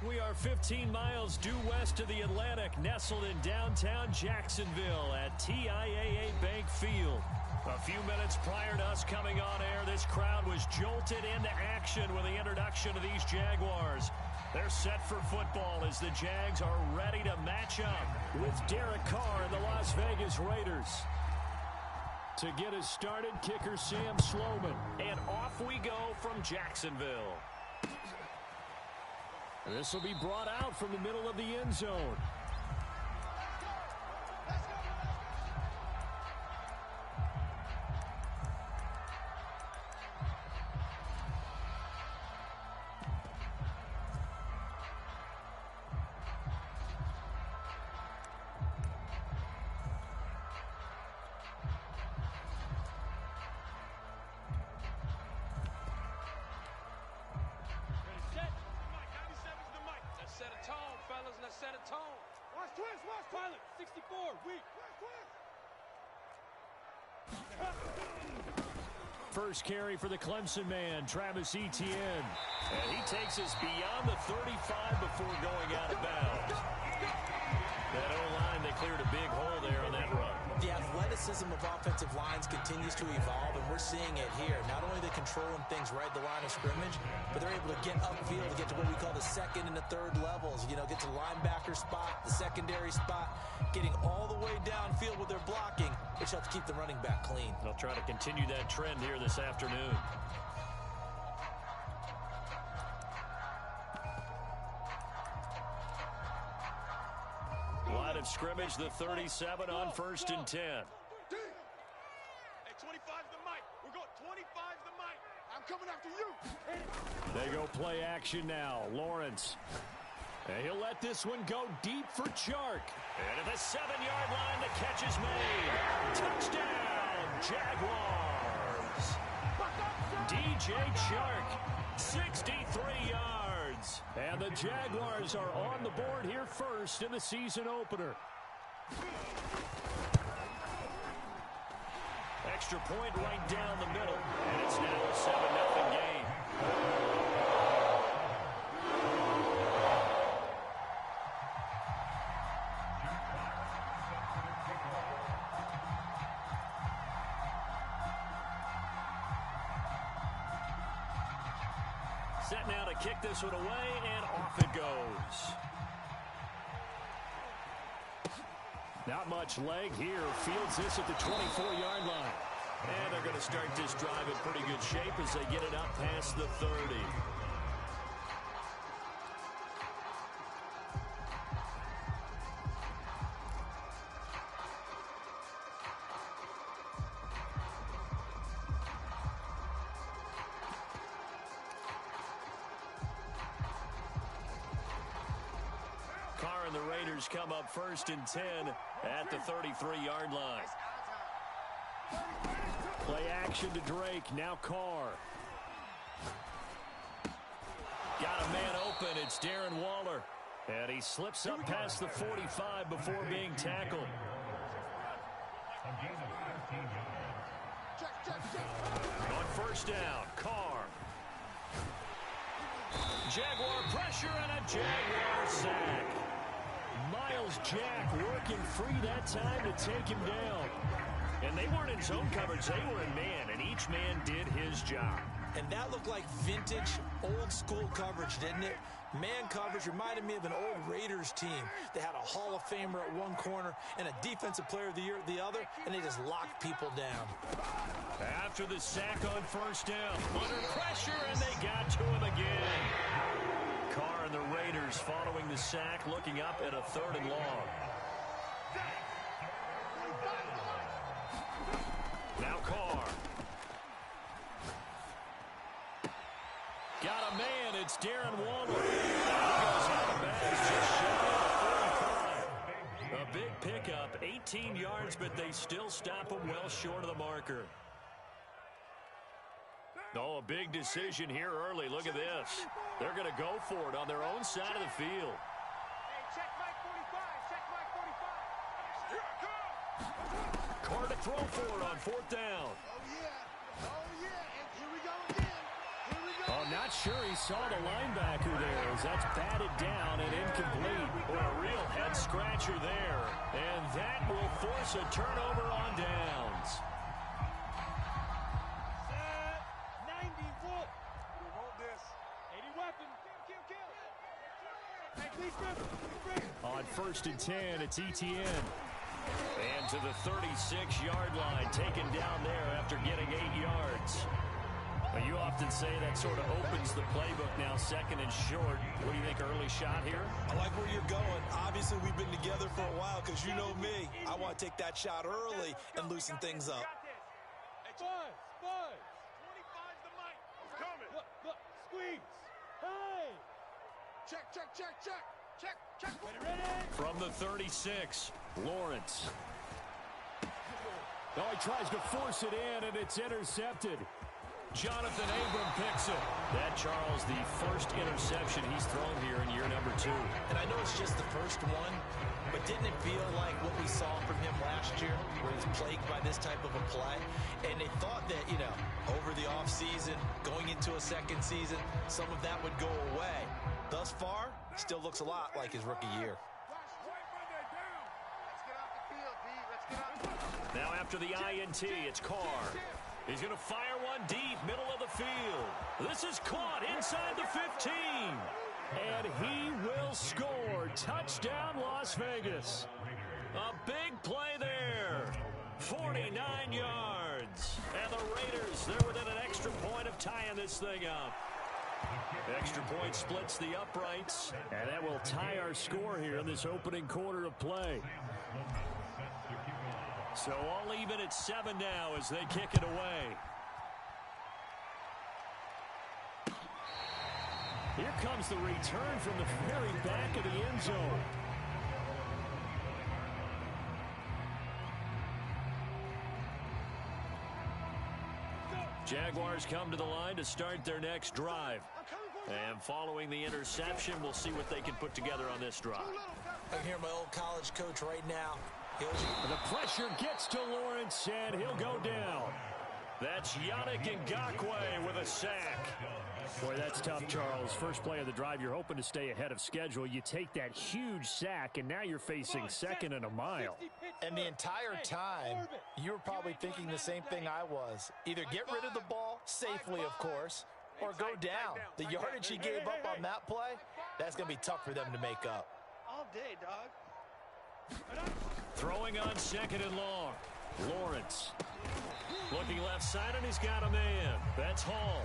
We are 15 miles due west of the Atlantic, nestled in downtown Jacksonville at TIAA Bank Field. A few minutes prior to us coming on air, this crowd was jolted into action with the introduction of these Jaguars. They're set for football as the Jags are ready to match up with Derek Carr and the Las Vegas Raiders. To get us started, kicker Sam Sloman. And off we go from Jacksonville. This will be brought out from the middle of the end zone. First carry for the Clemson man, Travis Etienne. And he takes us beyond the 35 before going out of bounds. That O-line, they cleared a big hole there on that run. The athleticism of offensive lines continues to evolve, and we're seeing it here. Not only are they controlling things right at the line of scrimmage, but they're able to get upfield to get to what we call the second and the third levels. You know, get to the linebacker spot, the secondary spot, getting all the way downfield with their blocking, which helps keep the running back clean. They'll try to continue that trend here this afternoon. Line of scrimmage, the 37 on 1st and 10. Hey, 25's the mic. We're going 25's the mic. I'm coming after you. They go play action now. Lawrence. And he'll let this one go deep for Chark. And at the 7-yard line, the catch is made. Touchdown, Jaguars. DJ Chark, 63 yards. And the Jaguars are on the board here first in the season opener. Extra point right down the middle. And it's now a 7-0 game. Set now to kick this one away, and off it goes. Not much leg here. Fields this at the 24-yard line. And they're going to start this drive in pretty good shape as they get it up past the 30. Carr and the Raiders come up 1st and 10 at the 33-yard line. Play action to Drake. Now Carr. Got a man open. It's Darren Waller. And he slips up past the 45 before being tackled. On 1st down, Carr. Jaguar pressure and a Jaguar sack. Myles Jack working free that time to take him down. And they weren't in zone coverage, they were in man, and each man did his job. And that looked like vintage, old-school coverage, didn't it? Man coverage reminded me of an old Raiders team. They had a Hall of Famer at one corner and a Defensive Player of the Year at the other, and they just locked people down. After the sack on 1st down, under pressure, and they got to him again. Carr and the Raiders following the sack, looking up at a 3rd and long. Now Carr. Got a man. It's Darren Waller. He goes out of bounds just shy of 45. A big pickup, 18 yards, but they still stop him well short of the marker. Oh, a big decision here early. Look at this. They're going to go for it on their own side of the field. Hey, check Mike 45. Check Mike 45. Carr to throw for it on 4th down. Oh, yeah. Oh, yeah. And here we go again. Here we go. Oh, now Not sure he saw the linebacker there as that's batted down and incomplete. Or a real head-scratcher there. And that will force a turnover on downs. Set. 90 whoop. We want this. 80 weapon. Kill. Hey, please, On 1st and 10, it's Etienne. And to the 36-yard line, taken down there after getting 8 yards. Well, you often say that sort of opens the playbook now, 2nd and short. What do you think, early shot here? I like where you're going. Obviously, we've been together for a while because you know me. I want to take that shot early and loosen things up. Buzz. 25's the mic. I'm coming. Look, squeeze. Hey. Check. Ready. From the 36, Lawrence. Oh, he tries to force it in, and it's intercepted. Jonathan Abram picks it. That, Charles, the first interception he's thrown here in year number 2. And I know it's just the first one, but didn't it feel like what we saw from him last year, where he was plagued by this type of a play? And they thought that, over the offseason, going into a second season, some of that would go away. Thus far, still looks a lot like his rookie year. Now after the INT, it's Carr. He's going to fire one deep, middle of the field. This is caught inside the 15. And he will score. Touchdown, Las Vegas. A big play there. 49 yards. And the Raiders, they're within an extra point of tying this thing up. Extra point splits the uprights. And that will tie our score here in this opening quarter of play. So all even at 7 now as they kick it away. Here comes the return from the very back of the end zone. Jaguars come to the line to start their next drive. And following the interception, we'll see what they can put together on this drive. I can hear my old college coach right now. The pressure gets to Lawrence, and he'll go down. That's Yannick Ngakoue with a sack. Boy, that's tough, Charles. First play of the drive, you're hoping to stay ahead of schedule. You take that huge sack, and now you're facing 2nd and a mile. And the entire time, you were probably thinking the same thing I was. Either get rid of the ball safely, of course, or go down. The yardage he gave up on that play, that's going to be tough for them to make up. All day, dog. Throwing on 2nd and long. Lawrence. Looking left side, and he's got a man. That's Hall.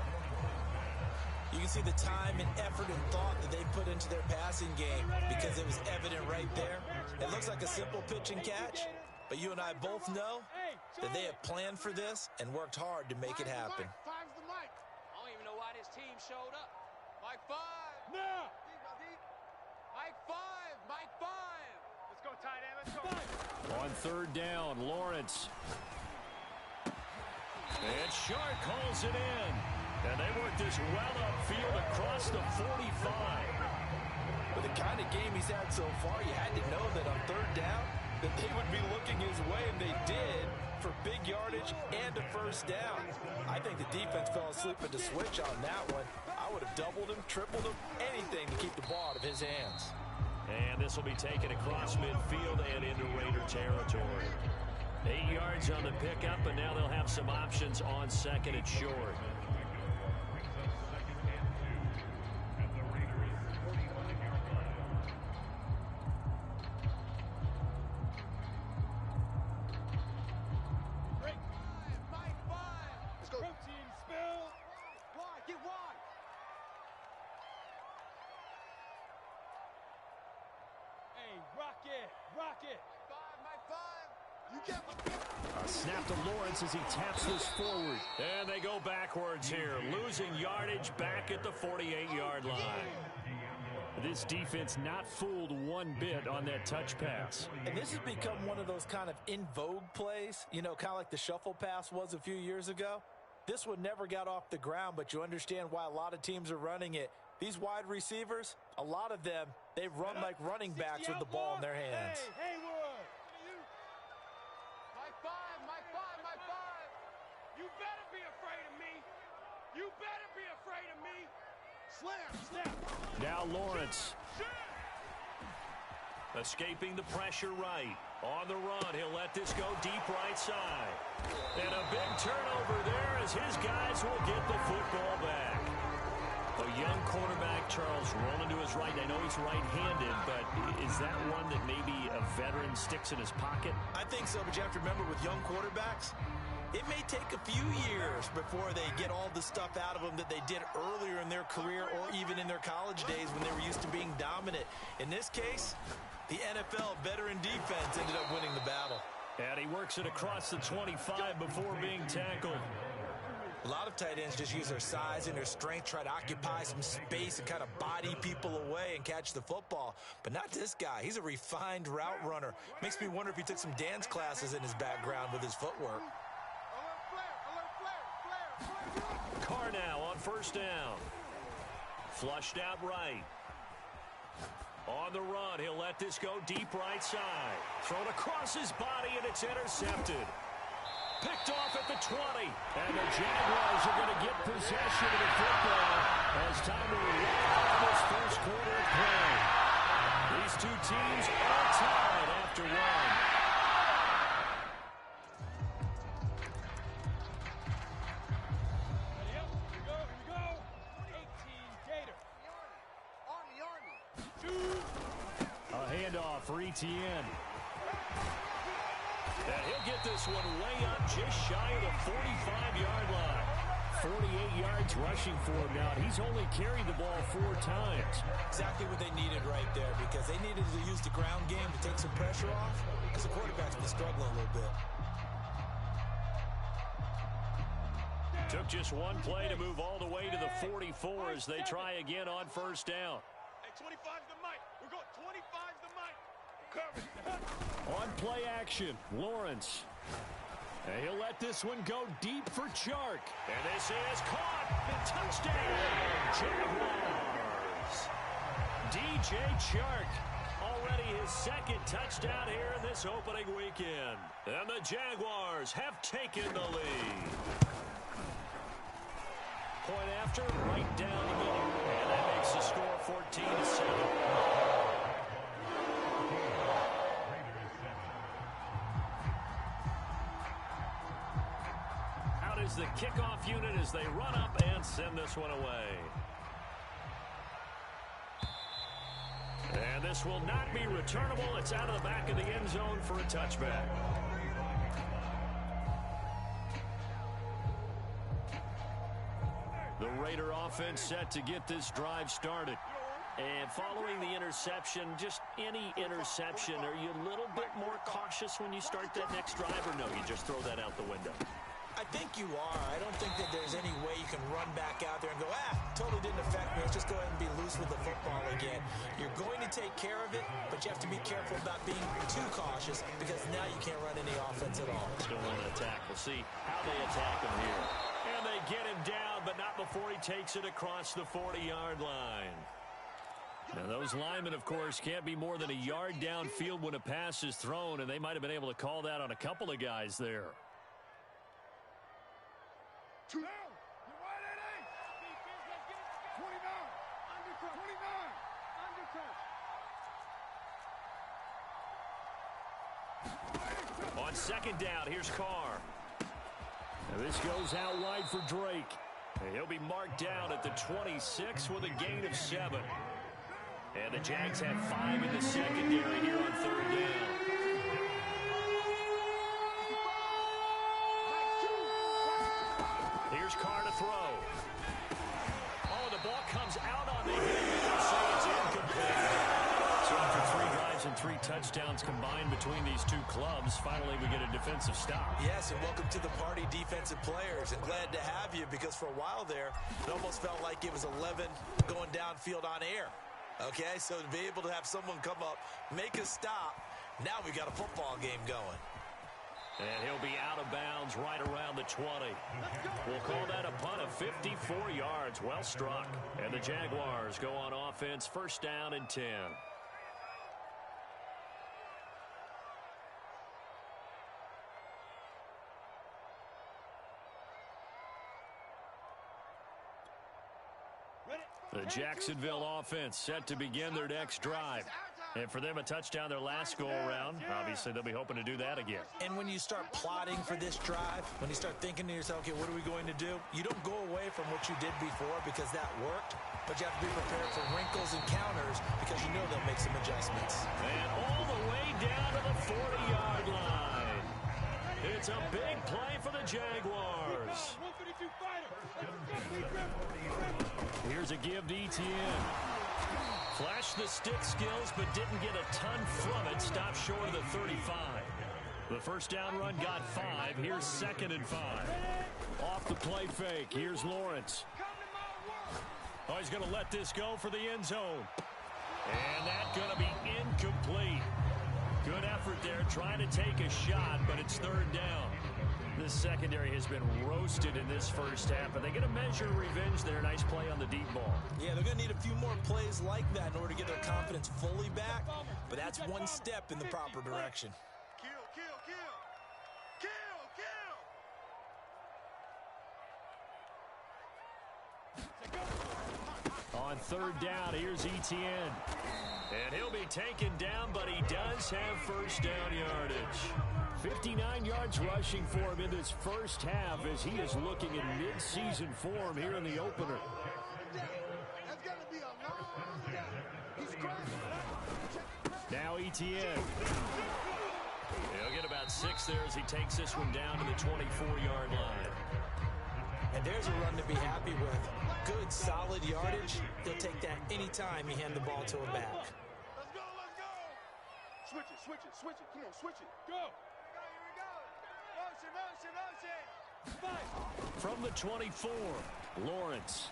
You can see the time and effort and thought that they put into their passing game because it was evident right there. It looks like a simple pitch and catch, but you and I both know that they have planned for this and worked hard to make it happen. Five's the mic. I don't even know why this team showed up. Mike 5. No. Mike 5. Let's go, tight end. Let's go. On 3rd down, Lawrence. And Shark calls it in. And they work this well upfield across the 45. With the kind of game he's had so far, you had to know that on 3rd down, that they would be looking his way, and they did, for big yardage and a 1st down. I think the defense fell asleep at the switch on that one. I would have doubled him, tripled him, anything to keep the ball out of his hands. And this will be taken across midfield and into Raider territory. 8 yards on the pickup, and now they'll have some options on 2nd and short. Snap to Lawrence as he taps this forward. And they go backwards here, losing yardage back at the 48-yard line. This defense not fooled one bit on that touch pass. And this has become one of those kind of in vogue plays, kind of like the shuffle pass was a few years ago. This one never got off the ground, but you understand why a lot of teams are running it. These wide receivers, a lot of them, they run like running backs with the ball in their hands. Hey, Haywood. My five. You better be afraid of me. You better be afraid of me. Now Lawrence. Escaping the pressure right. On the run, he'll let this go deep right side. And a big turnover there as his guys will get the football back. A young quarterback, Charles, rolling to his right. I know he's right-handed, but is that one that maybe a veteran sticks in his pocket? I think so, but you have to remember with young quarterbacks, it may take a few years before they get all the stuff out of them that they did earlier in their career or even in their college days when they were used to being dominant. In this case, the NFL veteran defense ended up winning the battle. And he works it across the 25 before being tackled. A lot of tight ends just use their size and their strength, try to occupy some space and kind of body people away and catch the football. But not this guy. He's a refined route runner. Makes me wonder if he took some dance classes in his background with his footwork. Carr now on first down. Flushed out right. On the run, he'll let this go deep right side. Thrown across his body, and it's intercepted. Picked off at the 20. And the Jaguars are going to get possession of the football as time to wrap up this first quarter of play. These two teams are tied after one. Handoff for Etienne. And he'll get this one way up just shy of the 45-yard line. 48 yards rushing for him now. He's only carried the ball 4 times. Exactly what they needed right there because they needed to use the ground game to take some pressure off because the quarterback's been struggling a little bit. Took just one play to move all the way to the 44 as they try again on first down. Hey, 25's the mic. We're going 25's the mic. On play action, Lawrence. And he'll let this one go deep for Chark. And this is caught. And touchdown, Jaguars. DJ Chark. Already his second touchdown here in this opening weekend. And the Jaguars have taken the lead. Point after, right down the middle. And that makes the score 14-7. Is the kickoff unit as they run up and send this one away. And this will not be returnable. It's out of the back of the end zone for a touchback. The Raider offense set to get this drive started. And following the interception, just any interception, are you a little bit more cautious when you start that next drive, or no, you just throw that out the window? I think you are. I don't think that there's any way you can run back out there and go, totally didn't affect me. Let's just go ahead and be loose with the football again. You're going to take care of it, but you have to be careful about being too cautious because now you can't run any offense at all. Still want to attack. We'll see how they attack him here. And they get him down, but not before he takes it across the 40-yard line. Now, those linemen, of course, can't be more than a yard downfield when a pass is thrown, and they might have been able to call that on a couple of guys there. You're right at 8. 29. Undercut. 29. Undercut. On second down, here's Carr. Now this goes out wide for Drake. And he'll be marked down at the 26 with a gain of 7. And the Jags have 5 in the secondary here on third down. Here's Carr to throw. Oh, the ball comes out on the hit. They'll say it's incomplete. So after 3 drives and 3 touchdowns combined between these two clubs, finally we get a defensive stop. Yes, and welcome to the party, defensive players. And glad to have you because for a while there, it almost felt like it was 11 going downfield on air. Okay, so to be able to have someone come up, make a stop, now we got a football game going. And he'll be out of bounds right around the 20. We'll call that a punt of 54 yards. Well struck. And the Jaguars go on offense, first down and 10. Ready? The Jacksonville offense set to begin their next drive. And for them, a touchdown their last go-around. Obviously, they'll be hoping to do that again. And when you start plotting for this drive, when you start thinking to yourself, okay, what are we going to do? You don't go away from what you did before because that worked, but you have to be prepared for wrinkles and counters because you know they'll make some adjustments. And all the way down to the 40-yard line. It's a big play for the Jaguars. Here's a give to Etienne. Flashed the stick skills, but didn't get a ton from it. Stopped short of the 35. The first down run got 5. Here's 2nd and 5. Off the play fake. Here's Lawrence. Oh, he's going to let this go for the end zone. And that's going to be incomplete. Good effort there, trying to take a shot, but it's 3rd down. This secondary has been roasted in this first half, and they're going to measure revenge there. Nice play on the deep ball. Yeah, they're going to need a few more plays like that in order to get their confidence fully back, but that's one step in the proper direction. Kill, kill, kill. Kill, kill. On 3rd down, here's Etienne. And he'll be taken down, but he does have first down yardage. 59 yards rushing for him in this first half as he is looking in mid-season form here in the opener. That's got to be a long day. He's crazy. Now Etienne. He'll get about 6 there as he takes this one down to the 24-yard line. And there's a run to be happy with. Good, solid yardage. He'll take that anytime you hand the ball to a back. Let's go, let's go. Switch it, switch it, switch it. Come on, switch it. Go. From the 24, Lawrence.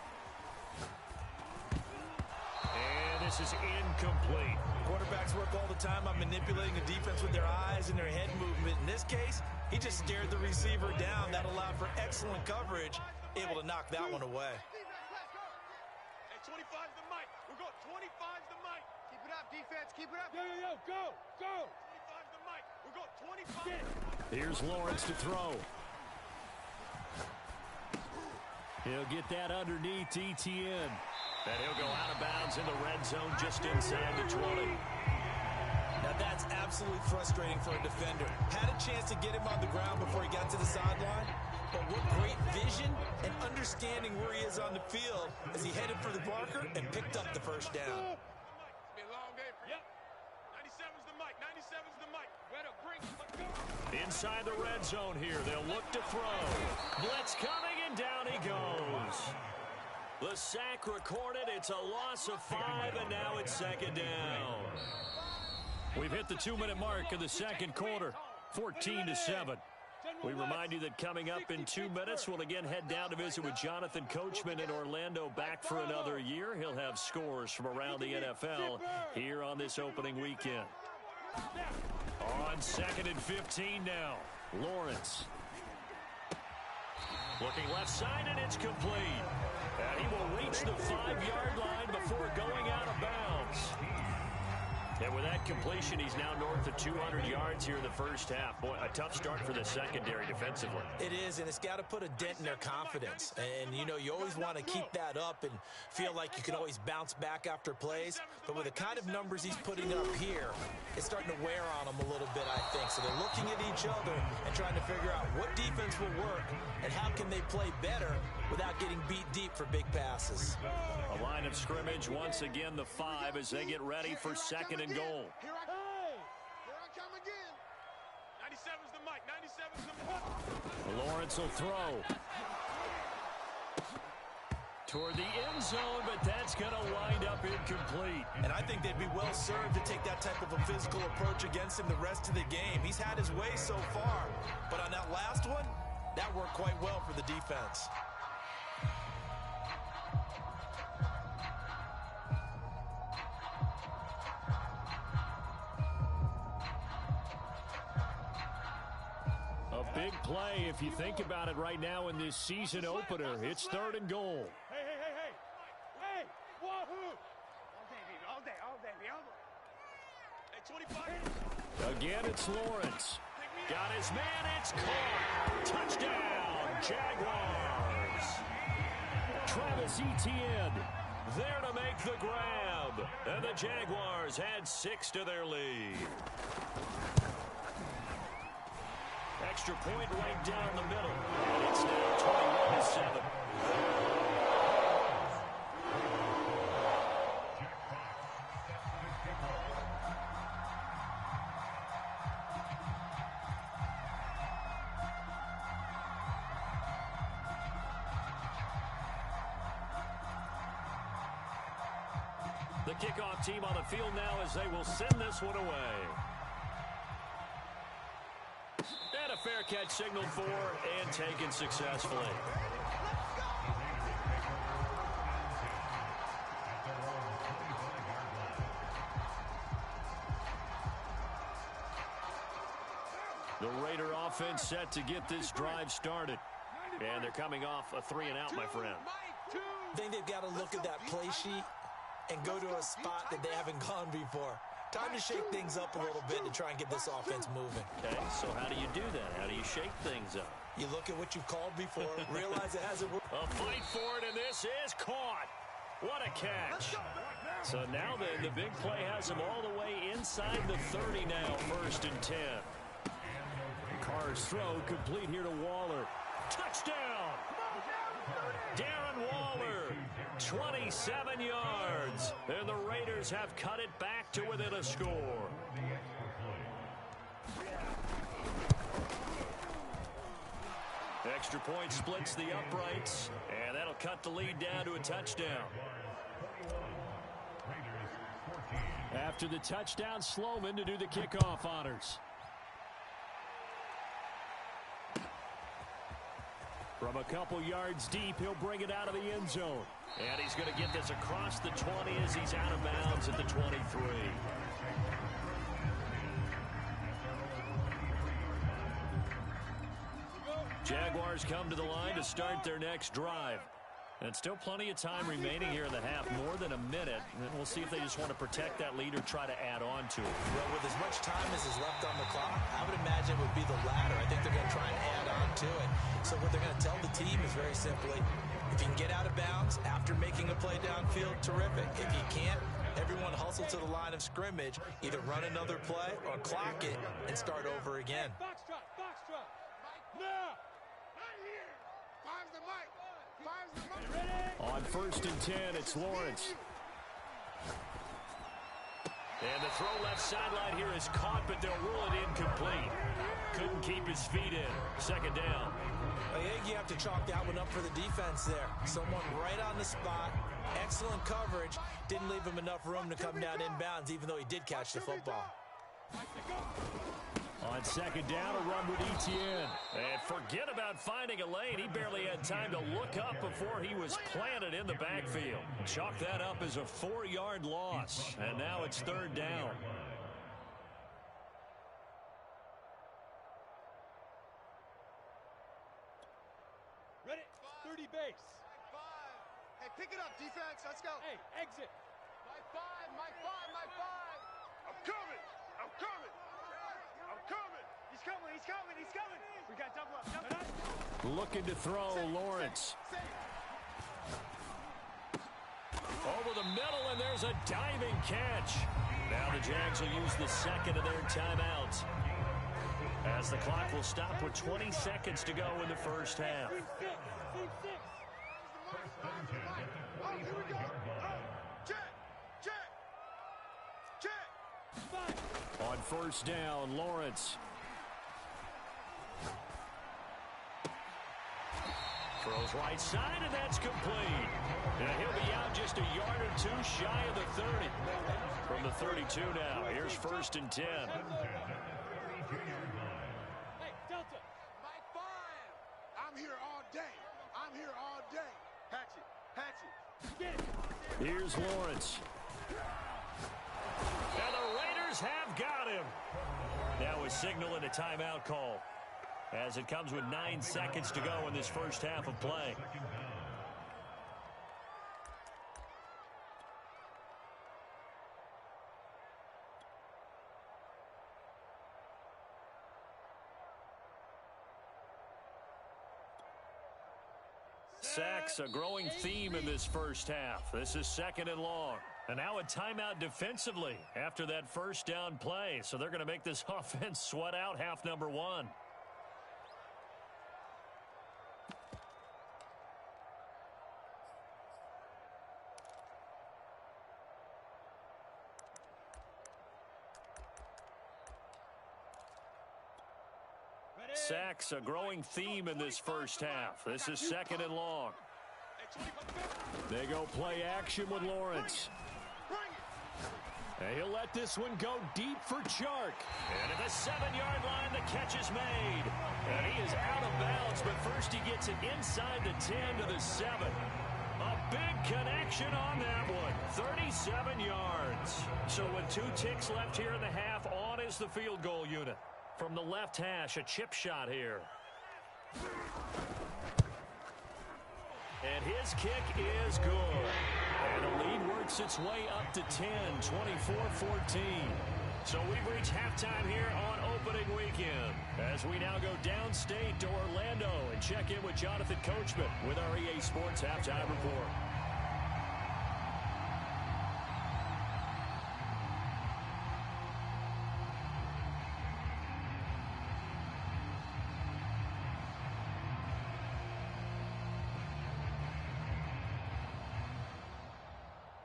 And this is incomplete. Quarterbacks work all the time on manipulating the defense with their eyes and their head movement. In this case, he just stared the receiver down. That allowed for excellent coverage, able to knock that one away. Hey, 25's the mic. We're going 25's the mic. Keep it up, defense. Keep it up. Yo, yo, yo, go, go. 25's the mic. We're going 25. Here's Lawrence to throw. He'll get that underneath Etienne. And he'll go out of bounds in the red zone just inside the 20. Now that's absolutely frustrating for a defender. Had a chance to get him on the ground before he got to the sideline, but what great vision and understanding where he is on the field as he headed for the marker and picked up the first down. It's been a long day for you. 97's the mic. 97's the mic. Better bring. Let's go. Inside the red zone here, they'll look to throw. Blitz coming, and down he goes. The sack recorded. It's a loss of 5, and now it's 2nd down. We've hit the 2-minute mark of the second quarter, 14-7. We remind you that coming up in 2 minutes, we'll again head down to visit with Jonathan Coachman in Orlando, back for another year. He'll have scores from around the NFL here on this opening weekend. On 2nd and 15 now, Lawrence. Looking left side, and it's complete. And he will reach the 5-yard line before going out of bounds. And with that completion, he's now north of 200 yards here in the first half. Boy, a tough start for the secondary defensively. It is, and it's got to put a dent in their confidence. And, you know, you always want to keep that up and feel like you can always bounce back after plays. But with the kind of numbers he's putting up here, it's starting to wear on them a little bit, I think. So they're looking at each other and trying to figure out what defense will work and how can they play better without getting beat deep for big passes. A line of scrimmage, once again, the 5 as they get ready for 2nd and goal. Here I come again. 97's the mic. 97's the mic. Lawrence will throw. Toward the end zone, but that's going to wind up incomplete. And I think they'd be well served to take that type of a physical approach against him the rest of the game. He's had his way so far, but on that last one, that worked quite well for the defense. A big play if you think about it right now in this season opener. It's 3rd and goal. Hey, hey, hey, hey. Hey, wahoo. All day, all day, all day. Hey, 25. Again, it's Lawrence. Got his man, it's caught. Touchdown, Jaguars. Travis Etienne there to make the grab. And the Jaguars add 6 to their lead. Extra point right down the middle. And it's now 21-7. The kickoff team on the field now as they will send this one away. And a fair catch signaled for and taken successfully. The Raider offense set to get this drive started. And they're coming off a 3-and-out, my friend. I think they've got to look at that play sheet and go to a spot that they haven't gone before. Time to shake things up a little bit to try and get this offense moving. Okay, so how do you do that? How do you shake things up? You look at what you've called before, realize it hasn't worked. A fight for it, and this is caught. What a catch. So now then, the big play has him all the way inside the 30 now, 1st and 10. Carr's throw complete here to Waller. Touchdown! Darren Waller, 27 yards. And the Raiders have cut it back to within a score. Extra point splits the uprights, and that'll cut the lead down to a touchdown. After the touchdown, Sloman to do the kickoff honors. From a couple yards deep, he'll bring it out of the end zone. And he's going to get this across the 20 as he's out of bounds at the 23. Jaguars come to the line to start their next drive. And still plenty of time remaining here in the half, more than a minute. And we'll see if they just want to protect that lead or try to add on to it. Well, with as much time as is left on the clock, I would imagine it would be the latter. I think they're going to try and add on to it. So what they're going to tell the team is very simply, if you can get out of bounds after making a play downfield, terrific. If you can't, everyone hustle to the line of scrimmage, either run another play or clock it and start over again. Foxtrot, foxtrot. Now. Not here. Five's the mic. Five's the mic. Ready? On 1st and 10, it's Lawrence. And the throw left sideline here is caught, but they'll rule it incomplete. Couldn't keep his feet in. 2nd down. I think you have to chalk that one up for the defense there. Someone right on the spot. Excellent coverage. Didn't leave him enough room to come down inbounds, even though he did catch the football. On 2nd down, a run with Etienne. And forget about finding a lane. He barely had time to look up before he was planted in the backfield. Chalk that up as a 4-yard loss. And now it's 3rd down. Ready? 30 base. Hey, pick it up, defense. Let's go. Hey, exit. My five, my five, my five. I'm coming. I'm coming. I'm coming. He's coming, he's coming, he's coming. We got double up, double up. Looking to throw, Lawrence. Over the middle, and there's a diving catch. Now the Jags will use the 2nd of their timeouts, as the clock will stop with 20 seconds to go in the first half. Oh, here we go. Oh, check. On 1st down, Lawrence. Throws right side, and that's complete. And he'll be out just a yard or two shy of the 30. From the 32 now, here's 1st and 10. Hey, Delta. My five. I'm here all day. I'm here all day. Hatchet, hatchet. Get it. Here's Lawrence. And the Raiders have got him. Now a signal and a timeout call, as it comes with 9 seconds to go in this first half of play. Sacks, a growing theme in this first half. This is 2nd and long. And now a timeout defensively after that first down play. So they're going to make this offense sweat out half number 1. Sacks, a growing theme in this first half. This is 2nd and long. They go play action with Lawrence. And he'll let this one go deep for Chark. And at the 7-yard line, the catch is made. And he is out of bounds, but first he gets it inside the 10 to the 7. A big connection on that one. 37 yards. So with 2 ticks left here in the half, on is the field goal unit. From the left hash, a chip shot here. And his kick is good. And the lead works its way up to 10, 24-14. So we've reached halftime here on opening weekend. As we now go downstate to Orlando and check in with Jonathan Coachman with our EA Sports Halftime Report.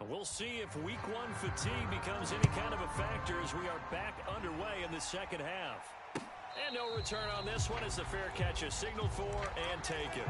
We'll see if week 1 fatigue becomes any kind of a factor as we are back underway in the second half. And no return on this one as the fair catch is signaled for and taken.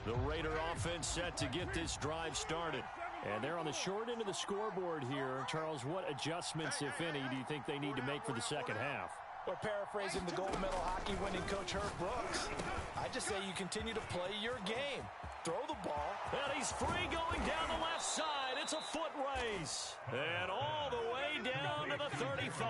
The Raider offense set to get this drive started. And they're on the short end of the scoreboard here. Charles, what adjustments, if any, do you think they need to make for the second half? Or paraphrasing the gold medal hockey winning coach Herb Brooks, I just say you continue to play your game. Throw the ball. And he's free going down the left side. It's a foot race. And all the way down to the 35.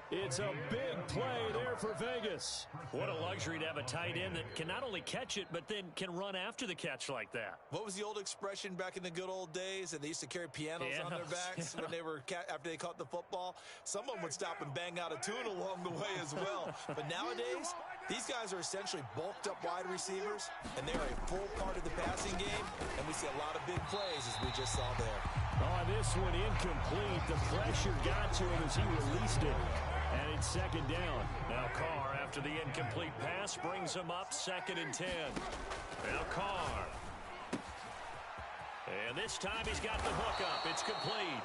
It's a big play there for Vegas. What a luxury to have a tight end that can not only catch it, but then can run after the catch like that. What was the old expression back in the good old days? And they used to carry pianos on their backs when they were after they caught the football. Someone would stop and bang out a tune along the way as well. But nowadays, these guys are essentially bulked up wide receivers, and they're a full part of the passing game. And we see a lot of big plays as we just saw there. Oh, this one incomplete. The pressure got to him as he released it. And it's second down. Now Carr, after the incomplete pass, brings him up 2nd and 10. Now Carr. And this time he's got the hook up. It's complete.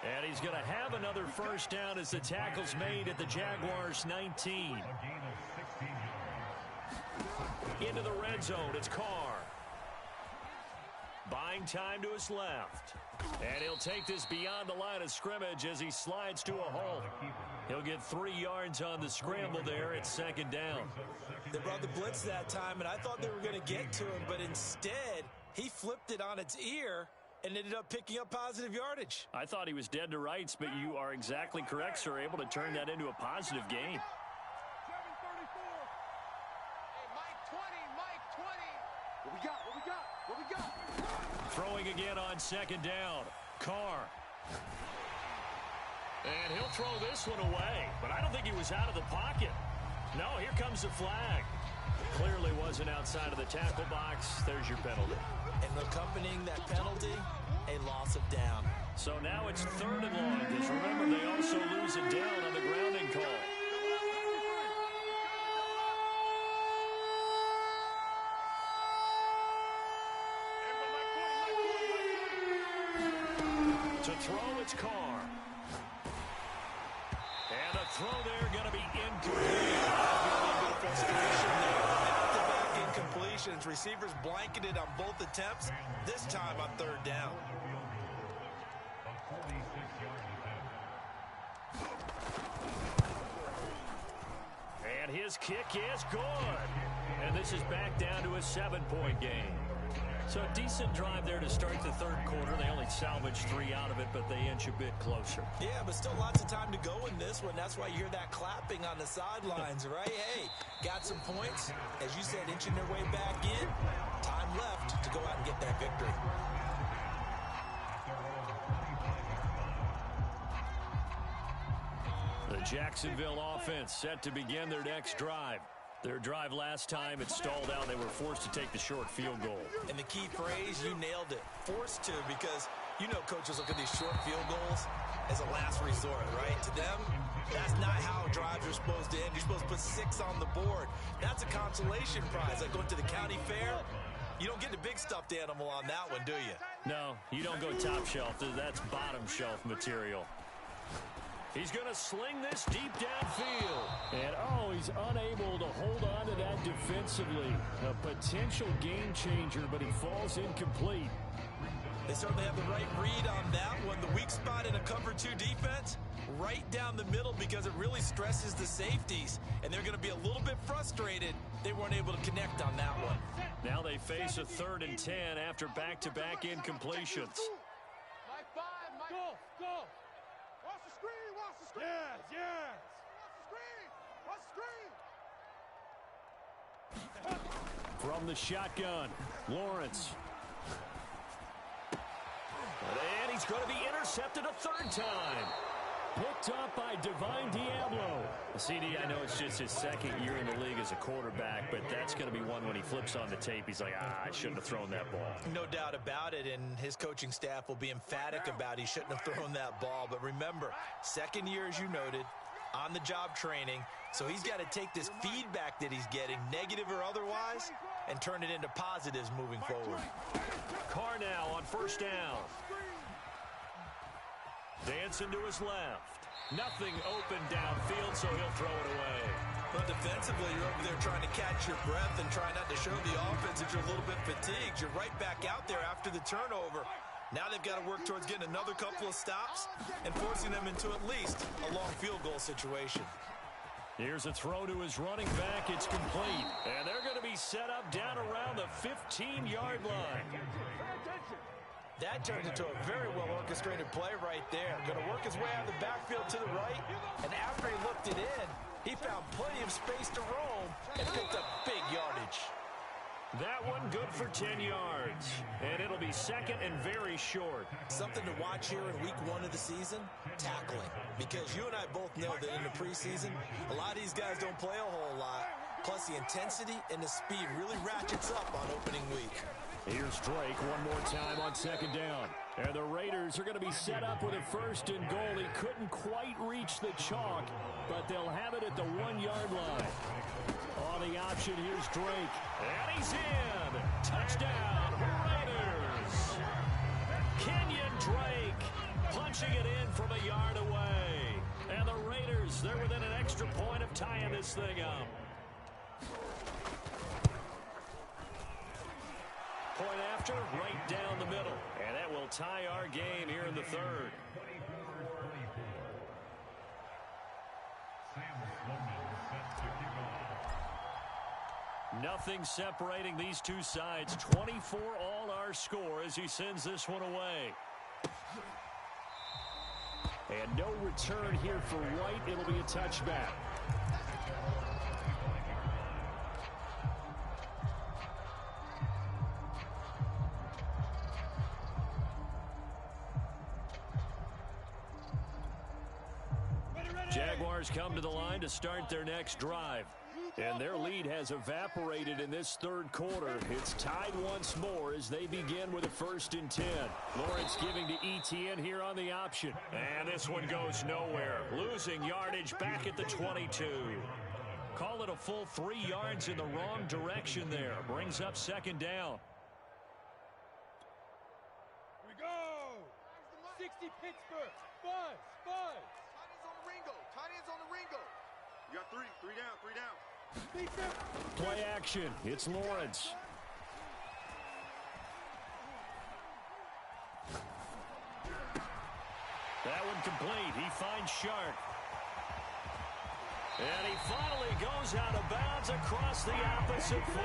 And he's going to have another first down as the tackle's made at the Jaguars' 19. Into the red zone, it's Carr. Buying time to his left. And he'll take this beyond the line of scrimmage as he slides to a halt. He'll get 3 yards on the scramble there at second down. They brought the blitz that time, and I thought they were going to get to him, but instead, he flipped it on its ear and ended up picking up positive yardage. I thought he was dead to rights, but you are exactly correct, sir, able to turn that into a positive gain. Throwing again on second down. Carr. And he'll throw this one away. But I don't think he was out of the pocket. No, here comes the flag. Clearly wasn't outside of the tackle box. There's your penalty. And accompanying that penalty, a loss of down. So now it's 3rd and long. Because remember, they also lose a down on the grounding call. To throw, it's Carr. And the throw there going to be incomplete. Back-to-back incompletions. Receivers blanketed on both attempts. This time on 3rd down. And his kick is good. And this is back down to a 7-point game. So a decent drive there to start the third quarter. They only salvaged 3 out of it, but they inch a bit closer. Yeah, but still lots of time to go in this one. That's why you hear that clapping on the sidelines, right? Hey, got some points. As you said, inching their way back in. Time left to go out and get that victory. The Jacksonville offense set to begin their next drive. Their drive last time, it stalled out. They were forced to take the short field goal. And the key phrase, you nailed it. Forced to, because you know coaches look at these short field goals as a last resort, right? To them, that's not how drives are supposed to end. You're supposed to put 6 on the board. That's a consolation prize. Like going to the county fair, you don't get the big stuffed animal on that one, do you? No, you don't go top shelf. That's bottom shelf material. He's going to sling this deep downfield. And, he's unable to hold on to that defensively. A potential game changer, but he falls incomplete. They certainly have the right read on that one. The weak spot in a cover 2 defense, right down the middle, because it really stresses the safeties. And they're going to be a little bit frustrated they weren't able to connect on that one. Now they face a 3rd and 10 after back-to-back incompletions. Mike 5, Mike. Go. Watch the screen, watch the screen. Yes. Watch the screen. From the shotgun, Lawrence. And he's going to be intercepted a 3rd time. Picked up by Divine Diablo. CD, I know it's just his 2nd year in the league as a quarterback, but that's going to be one when he flips on the tape. He's like, I shouldn't have thrown that ball. No doubt about it, and his coaching staff will be emphatic about he shouldn't have thrown that ball. But remember, 2nd year, as you noted, on-the-job training. So he's got to take this feedback that he's getting, negative or otherwise, and turn it into positives moving forward. Carr now on 1st down. Dancing to his left. Nothing open downfield, so he'll throw it away. But defensively, you're over there trying to catch your breath and try not to show the offense that you're a little bit fatigued. You're right back out there after the turnover. Now they've got to work towards getting another couple of stops and forcing them into at least a long field goal situation. Here's a throw to his running back. It's complete. And they're going to be set up down around the 15-yard line. That turned into a very well-orchestrated play right there. Going to work his way out of the backfield to the right. And after he looked it in, he found plenty of space to roam and picked up big yardage. That one good for 10 yards. And it'll be 2nd and very short. Something to watch here in week 1 of the season, tackling. Because you and I both know that in the preseason, a lot of these guys don't play a whole lot. Plus the intensity and the speed really ratchets up on opening week. Here's Drake one more time on 2nd down. And the Raiders are going to be set up with a 1st and goal. He couldn't quite reach the chalk, but they'll have it at the 1-yard line. On the option, here's Drake. And he's in. Touchdown, Raiders. Kenyon Drake punching it in from a yard away. And the Raiders, they're within an extra point of tying this thing up. Point after, right down the middle. And that will tie our game here in the 3rd. Nothing separating these two sides. 24 all our score as he sends this one away. And no return here for White. It'll be a touchback. Jaguars come to the line to start their next drive. And their lead has evaporated in this 3rd quarter. It's tied once more as they begin with a 1st and 10. Lawrence giving to Etienne here on the option. And this one goes nowhere. Losing yardage back at the 22. Call it a full 3 yards in the wrong direction there. Brings up 2nd down. Here we go. 60 Pittsburgh. Buzz. Tight ends on the Ringo. You got 3 down. Play action. It's Lawrence. That one complete. He finds Shark. And he finally goes out of bounds across the opposite 40.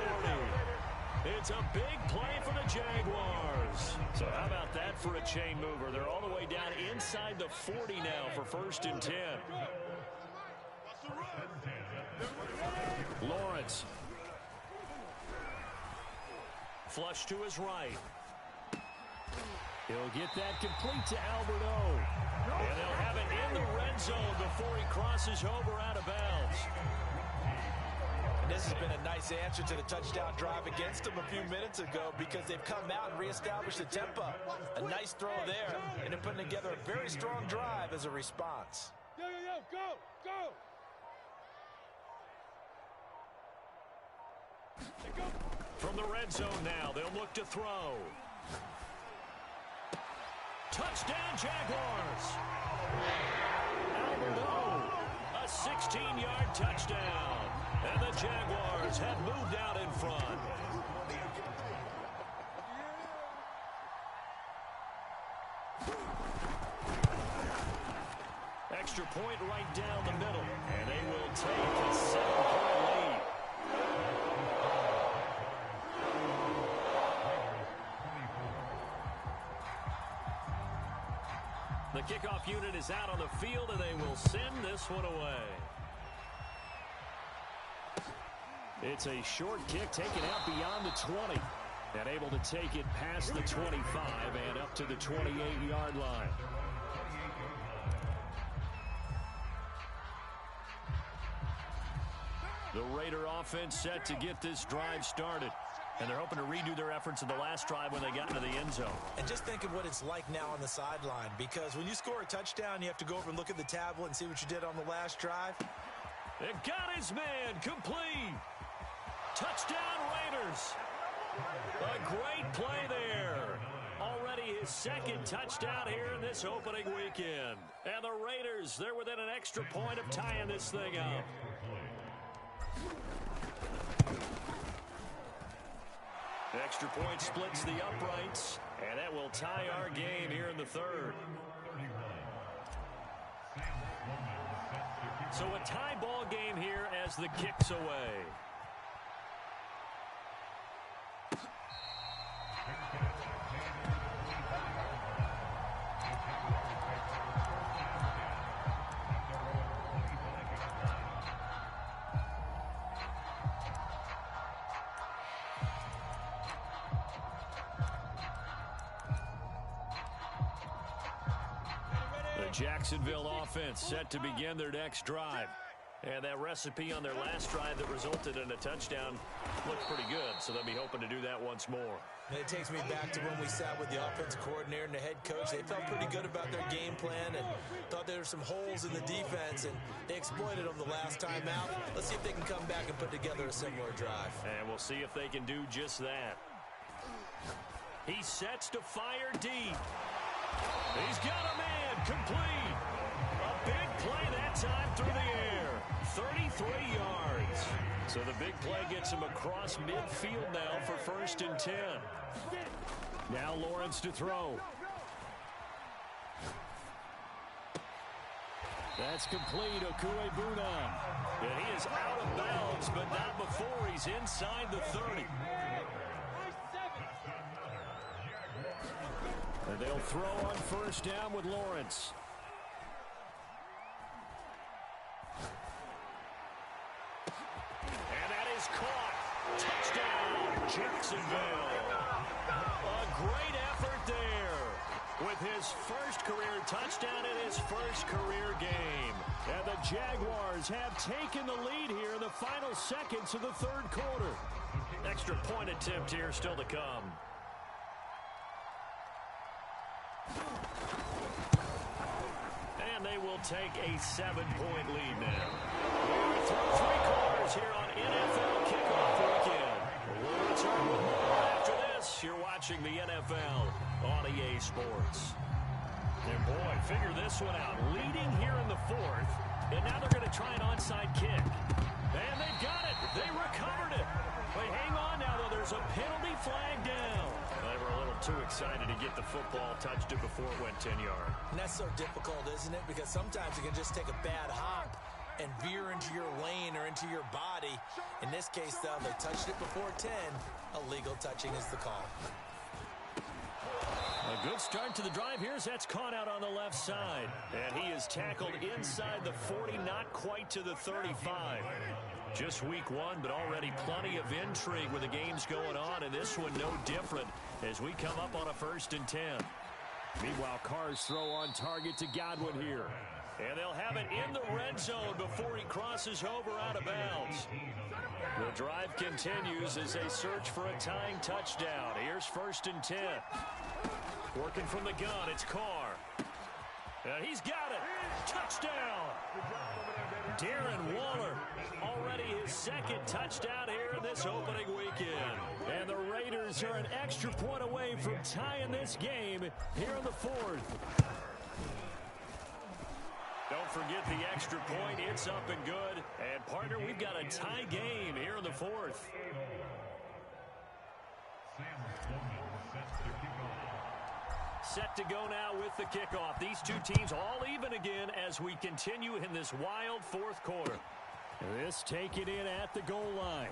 It's a big play for the Jaguars. So how about that for a chain mover? They're all the way down inside the 40 now for 1st and 10. Lawrence. Flush to his right. He'll get that complete to Alberto. And they'll have it in the red zone before he crosses over out of bounds. And this has been a nice answer to the touchdown drive against them a few minutes ago because they've come out and reestablished the tempo. A nice throw there, and they're putting together a very strong drive as a response. Go! From the red zone now, they'll look to throw. Touchdown, Jaguars! Alberto, a 16-yard touchdown. And the Jaguars have moved out in front. Extra point right down the middle. And they will take a 7-point lead. The kickoff unit is out on the field, and they will send this one away. It's a short kick taken out beyond the 20. And able to take it past the 25 and up to the 28-yard line. The Raider offense set to get this drive started. And they're hoping to redo their efforts in the last drive when they got into the end zone. And just think of what it's like now on the sideline, because when you score a touchdown, you have to go over and look at the tablet and see what you did on the last drive. It got his man complete. Touchdown, Raiders. A great play there. Already his second touchdown here in this opening weekend. And the Raiders, they're within an extra point of tying this thing up. Extra point splits the uprights, and that will tie our game here in the third. So a tie ball game here as the kick's away. Jacksonville offense set to begin their next drive. And that recipe on their last drive that resulted in a touchdown looked pretty good, so they'll be hoping to do that once more. And it takes me back to when we sat with the offensive coordinator and the head coach. They felt pretty good about their game plan and thought there were some holes in the defense, and they exploited them the last time out. Let's see if they can come back and put together a similar drive. And we'll see if they can do just that. He sets to fire deep. He's got a man complete. A big play that time through the air. 33 yards. So the big play gets him across midfield now for 1st and 10. Now Lawrence to throw. That's complete. Okuebuna. And he is out of bounds, but not before he's inside the 30. And they'll throw on 1st down with Lawrence. And that is caught. Touchdown, Jacksonville. A great effort there with his first career touchdown in his first career game. And the Jaguars have taken the lead here in the final seconds of the third quarter. Extra point attempt here still to come. And they will take a 7-point lead now. We're through 3 quarters here on NFL Kickoff Weekend. We'll return with more after this. You're watching the NFL on EA Sports. And boy, figure this one out. Leading here in the 4th, and now they're going to try an onside kick. And they've got it. They recovered it. Wait, hang on now, though. There's a penalty flag down. They were a little too excited to get the football, touched it before it went 10 yards. And that's so difficult, isn't it? Because sometimes it can just take a bad hop. and veer into your lane or into your body. In this case, though, they touched it before 10. Illegal touching is the call. A good start to the drive here as that's caught out on the left side. And he is tackled inside the 40, not quite to the 35. Just week one, but already plenty of intrigue with the games going on, and this one no different as we come up on a 1st and 10. Meanwhile, Carr's throw on target to Godwin here. And they'll have it in the red zone before he crosses over out of bounds. The drive continues as they search for a tying touchdown. Here's 1st and 10. Working from the gun, it's Carr. And he's got it. Touchdown. Darren Waller, already his 2nd touchdown here in this opening weekend. And the Raiders are an extra point away from tying this game here in the 4th. Don't forget the extra point. It's up and good. And, partner, we've got a tie game here in the 4th. Set to go now with the kickoff. These two teams all even again as we continue in this wild 4th quarter. This taken in at the goal line.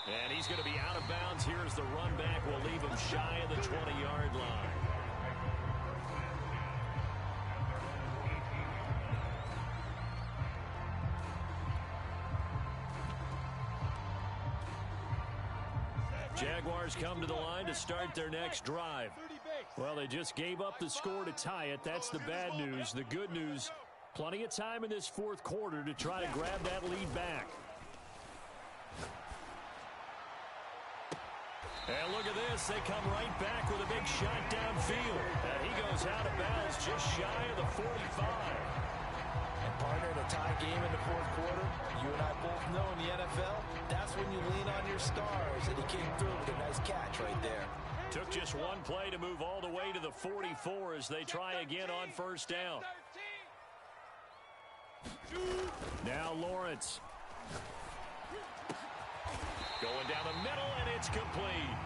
And he's going to be out of bounds here as the run back will leave him shy of the 20-yard line. Jaguars come to the line to start their next drive. Well, they just gave up the score to tie it. That's the bad news. The good news, plenty of time in this 4th quarter to try to grab that lead back. And look at this. They come right back with a big shot downfield. And he goes out of bounds just shy of the 45. And partner, in a tie game in the 4th quarter, you and I both know in the NFL, that's when you lean on your stars, and he came through with a nice catch right there. Took just one play to move all the way to the 44 as they try again on 1st down. Now Lawrence. Going down the middle, and it's complete.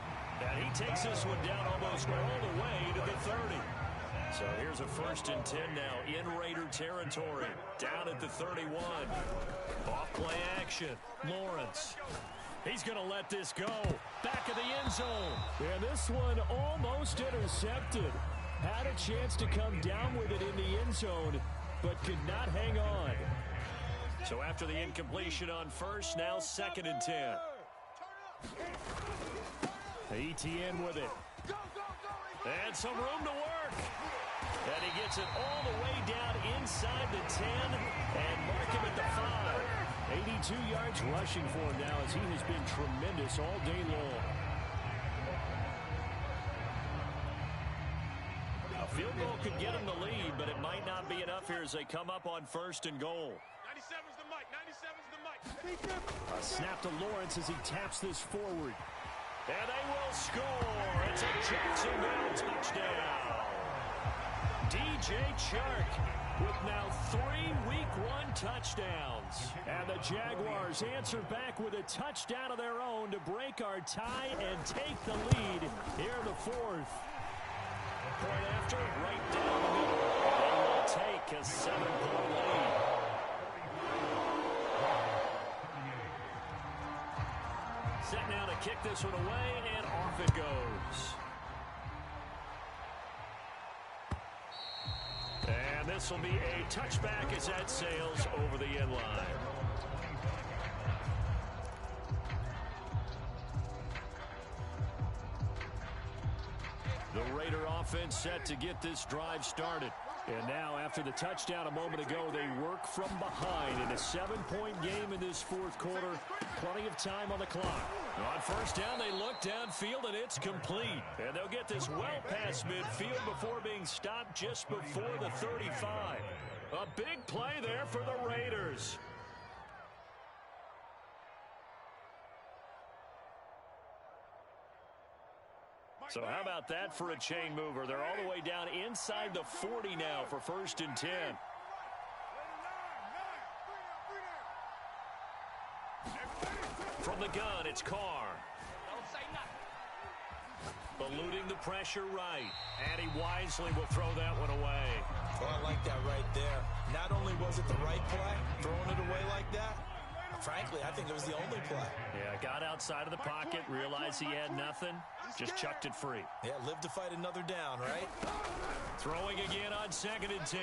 And he takes this one down almost all the way to the 30. So here's a 1st and 10 now in Raider territory. Down at the 31. Off play action. Lawrence. He's going to let this go. Back of the end zone. And this one almost intercepted. Had a chance to come down with it in the end zone, but could not hang on. So after the incompletion on 1st, now 2nd and 10. ETN with it. And some room to work. And he gets it all the way down inside the 10 and mark him at the 5. 82 yards rushing for him now as he has been tremendous all day long. A field goal could get him the lead, but it might not be enough here as they come up on 1st and goal. 97's the mic. 97's the mic. A snap to Lawrence as he taps this forward. And they will score. It's a Jacksonville touchdown. DJ Chark with now 3 Week 1 touchdowns. And the Jaguars answer back with a touchdown of their own to break our tie and take the lead here in the 4th. Point after, right down the middle. They will take a 7-point lead. Set now to kick this one away, and off it goes. And this will be a touchback as that sails over the end line. The Raider offense set to get this drive started. And now, after the touchdown a moment ago, they work from behind in a 7-point game in this 4th quarter. Plenty of time on the clock. On 1st down, they look downfield, and it's complete. And they'll get this well past midfield before being stopped just before the 35. A big play there for the Raiders. So how about that for a chain mover? They're all the way down inside the 40 now for 1st and 10. From the gun, it's Carr. Don't say nothing. eluding the pressure right. And he wisely will throw that one away. Well, I like that right there. Not only was it the right play, throwing it away like that, frankly, I think it was the only play. Yeah, got outside of the pocket, realized he had nothing, just chucked it free. Yeah, live to fight another down, right? Throwing again on 2nd and 10.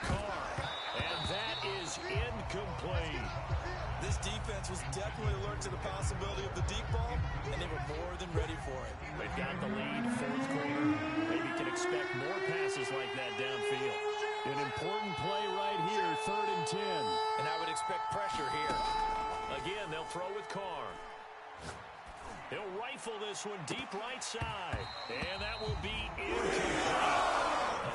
Carr. And that is incomplete. This defense was definitely alert to the possibility of the deep ball, and they were more than ready for it. They've got the lead, 4th quarter. Maybe can expect more passes like that downfield. An important play right here, 3rd and 10. And I would expect pressure here. Again, they'll throw with Carr. He'll rifle this one deep right side. And that will be incomplete.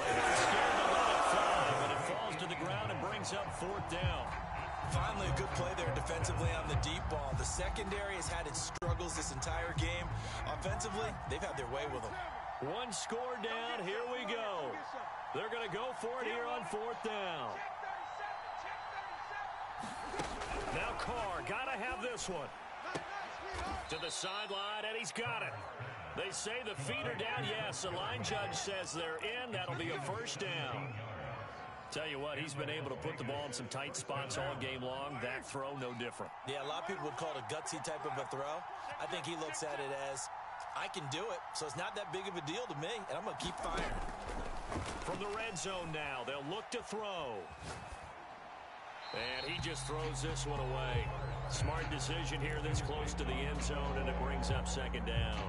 They're scared to let it fly, but it falls to the ground and brings up 4th down. Finally, a good play there defensively on the deep ball. The secondary has had its struggles this entire game. Offensively, they've had their way with them. One score down. Here we go. They're going to go for it here on 4th down. Now Carr, got to have this one. To the sideline, and he's got it. They say the feet are down. Yes, the line judge says they're in. That'll be a 1st down. Tell you what, he's been able to put the ball in some tight spots all game long. That throw, no different. Yeah, a lot of people would call it a gutsy type of a throw. I think he looks at it as, I can do it, so it's not that big of a deal to me, and I'm going to keep firing. From the red zone now, they'll look to throw. And he just throws this one away. Smart decision here this close to the end zone, and it brings up 2nd down.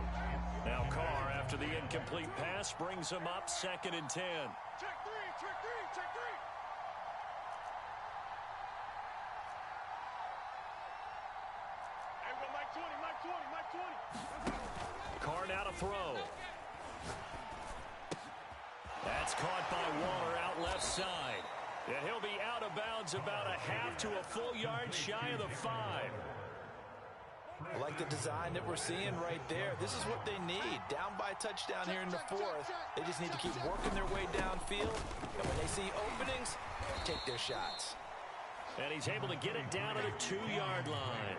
Now Carr, after the incomplete pass, brings him up 2nd and 10. Check three, check three, check three. Hey, we got Mike 20, Mike 20, Mike 20. Carr now to throw. That's caught by Waller out left side. And he'll be out of bounds about a half to a full yard shy of the 5. I like the design that we're seeing right there. This is what they need. Down by a touchdown here in the 4th. They just need to keep working their way downfield. And when they see openings, take their shots. And he's able to get it down to the 2-yard line.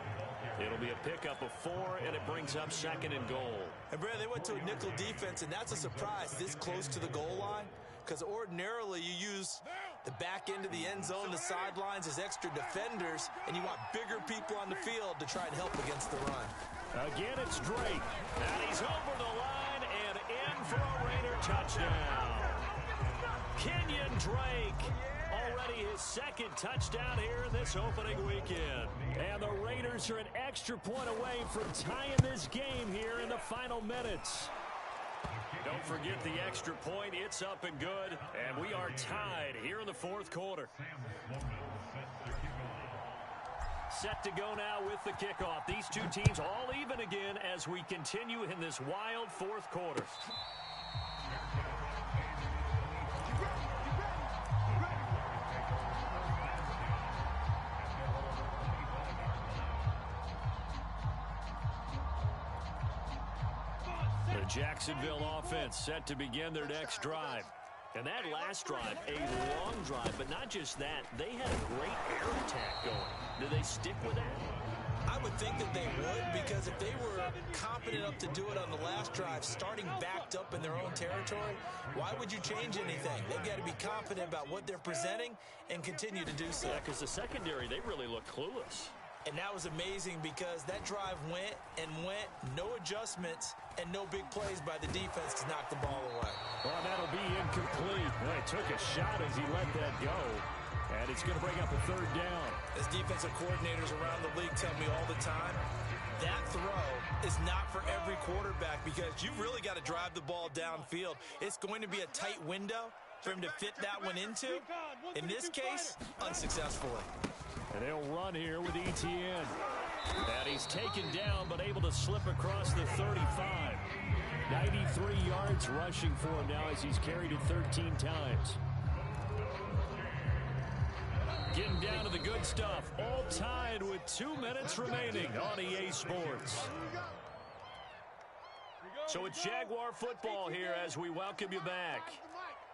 It'll be a pickup of 4, and it brings up 2nd and goal. And, Brad, they went to a nickel defense, and that's a surprise this close to the goal line. Because ordinarily you use the back end of the end zone, the sidelines as extra defenders, and you want bigger people on the field to try and help against the run. Again, it's Drake. And he's over the line and in for a Raider touchdown. Kenyon Drake, already his 2nd touchdown here in this opening weekend. And the Raiders are an extra point away from tying this game here in the final minutes. Don't forget the extra point. It's up and good. And we are tied here in the 4th quarter. Set to go now with the kickoff. These two teams all even again as we continue in this wild 4th quarter. The Jacksonville offense set to begin their next drive. And that last drive, a long drive, but not just that. They had a great air attack going. Do they stick with that? I would think that they would, because if they were confident enough to do it on the last drive, starting backed up in their own territory, why would you change anything? They've got to be confident about what they're presenting and continue to do so. Yeah, because the secondary, they really look clueless. And that was amazing because that drive went and went, no adjustments, and no big plays by the defense to knock the ball away. Well, that'll be incomplete. Well, he took a shot as he let that go. And it's going to bring up a 3rd down. As defensive coordinators around the league tell me all the time, that throw is not for every quarterback because you've really got to drive the ball downfield. It's going to be a tight window for him to fit that one into. In this case, unsuccessfully. And they'll run here with Etienne. And he's taken down but able to slip across the 35. 93 yards rushing for him now as he's carried it 13 times. Getting down to the good stuff. All tied with 2 minutes remaining on EA Sports. So it's Jaguar football here as we welcome you back.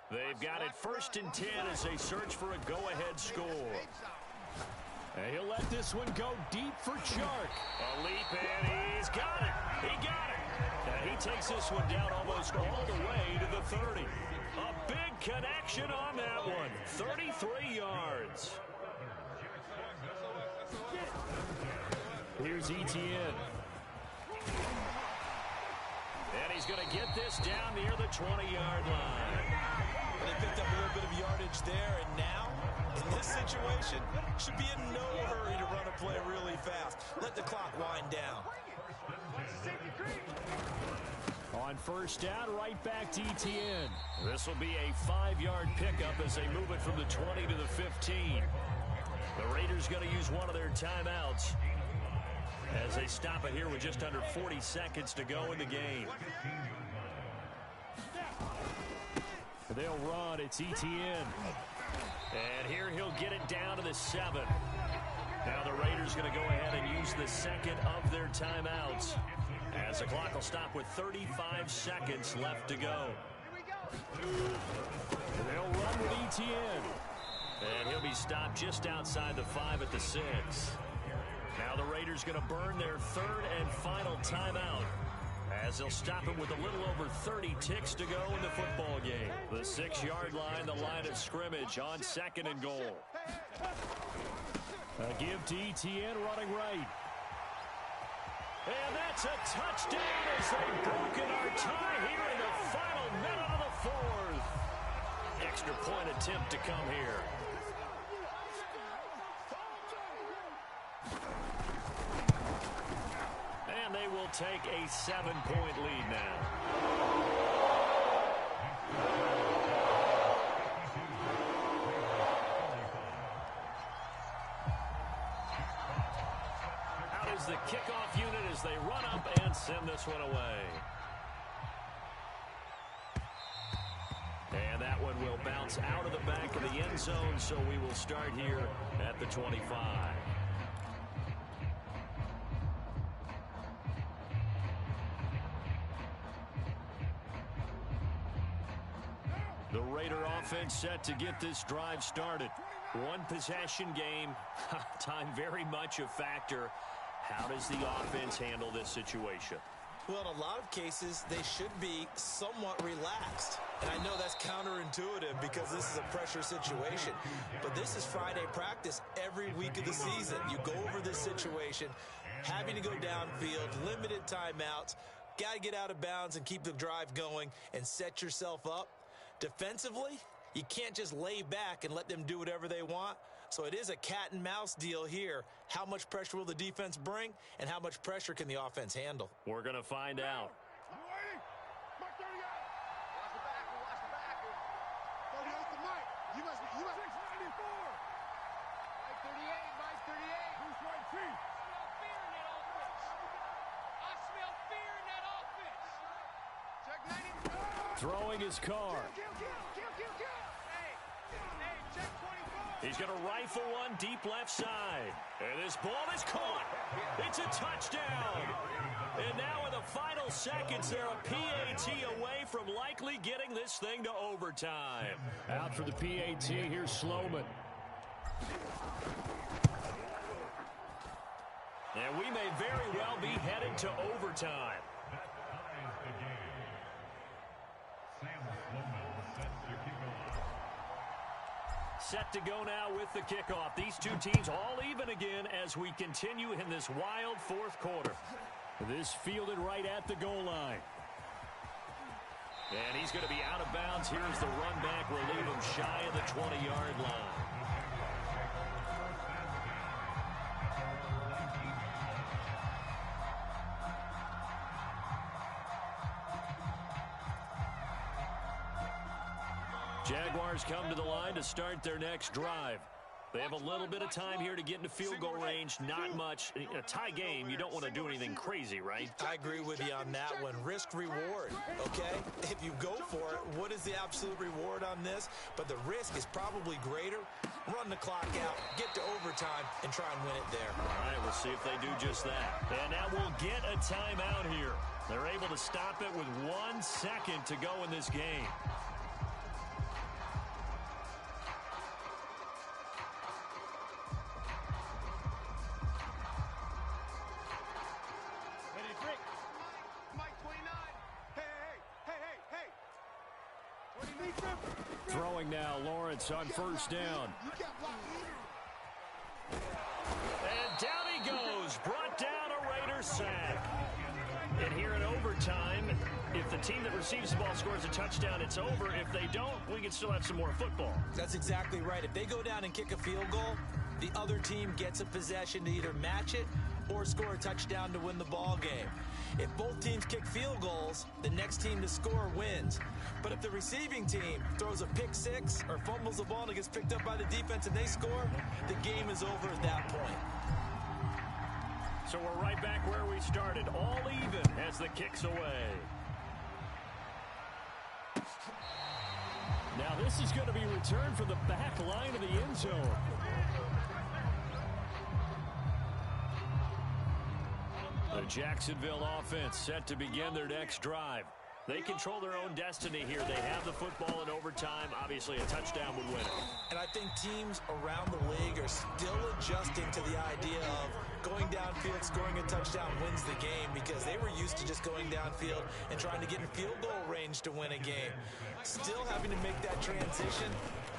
They've got it 1st and 10 as they search for a go-ahead score. And he'll let this one go deep for Chark. A leap, and he's got it. He got it. And he takes this one down almost all the way to the 30. A big connection on that one. 33 yards. Here's Etienne. And he's going to get this down near the 20-yard line. They picked up a little bit of yardage there, and now, in this situation, should be in no hurry to run a play really fast. Let the clock wind down. On first down, right back to Etienne. This will be a 5-yard pickup as they move it from the 20 to the 15. The Raiders going to use one of their timeouts as they stop it here with just under 40 seconds to go in the game. They'll run. It's Etienne. And here he'll get it down to the 7. Now the Raiders going to go ahead and use the second of their timeouts, as the clock will stop with 35 seconds left to go. They'll run with Etienne. And he'll be stopped just outside the 5 at the 6. Now the Raiders going to burn their third and final timeout, as they'll stop it with a little over 30 ticks to go in the football game. The 6-yard line, the line of scrimmage on 2nd and goal. A give to Etienne running right. And that's a touchdown as they've broken our tie here in the final minute of the 4th. Extra point attempt to come here. And they will take a 7-point lead now. Out is the kickoff unit as they run up and send this one away. And that one will bounce out of the back of the end zone, so we will start here at the 25. The Raider offense set to get this drive started. One possession game. Time very much a factor. How does the offense handle this situation? Well, in a lot of cases, they should be somewhat relaxed. And I know that's counterintuitive because this is a pressure situation. But this is Friday practice every week of the season. You go over this situation, having to go downfield, limited timeouts, got to get out of bounds and keep the drive going and set yourself up. Defensively, you can't just lay back and let them do whatever they want. So it is a cat and mouse deal here. How much pressure will the defense bring, and how much pressure can the offense handle? We're going to find out. Throwing his car. He's going to rifle one deep left side. And this ball is caught. It's a touchdown. And now in the final seconds, they're a PAT away from likely getting this thing to overtime. Out for the PAT, here's Sloman. And we may very well be headed to overtime. Set to go now with the kickoff. These two teams all even again as we continue in this wild 4th quarter. This fielded right at the goal line. And he's going to be out of bounds. Here's the run back. We'll leave him shy of the 20-yard line. Jaguars come to the line to start their next drive. They have a little bit of time here to get into field goal range. Not much. In a tie game, you don't want to do anything crazy, right? I agree with you on that one. Risk reward, okay? If you go for it, what is the absolute reward on this? But the risk is probably greater. Run the clock out, get to overtime, and try and win it there. All right, we'll see if they do just that. And now we'll get a timeout here. They're able to stop it with 1 second to go in this game. Throwing now, Lawrence on first down. And down he goes. Brought down a Raider sack. And here in overtime, if the team that receives the ball scores a touchdown, it's over. If they don't, we can still have some more football. That's exactly right. If they go down and kick a field goal, the other team gets a possession to either match it or score a touchdown to win the ball game. If both teams kick field goals, the next team to score wins. But if the receiving team throws a pick six or fumbles the ball and it gets picked up by the defense and they score, the game is over at that point. So we're right back where we started, all even as the kick's away. Now this is going to be returned from the back line of the end zone. The Jacksonville offense set to begin their next drive. They control their own destiny here. They have the football in overtime. Obviously, a touchdown would win it. And I think teams around the league are still adjusting to the idea of going downfield, scoring a touchdown wins the game, because they were used to just going downfield and trying to get in field goal range to win a game. Still having to make that transition.